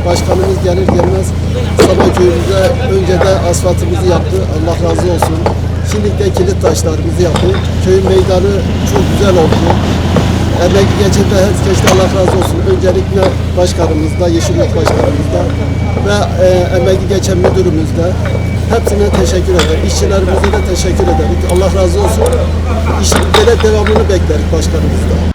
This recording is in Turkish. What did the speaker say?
Başkanımız gelir gelmez Sabah köyümüze önce de asfaltımızı yaptı. Allah razı olsun. Şimdi de kilit taşlarımızı yaptı. Köyün meydanı çok güzel oldu. Emek geçen de herkese Allah razı olsun. Öncelikle başkanımızda, Yeşillik başkanımızda ve emeği geçen müdürümüzde hepsine teşekkür ederim. İşçilerimize de teşekkür ederim. Allah razı olsun. İşlere devamını bekleriz başkanımızda.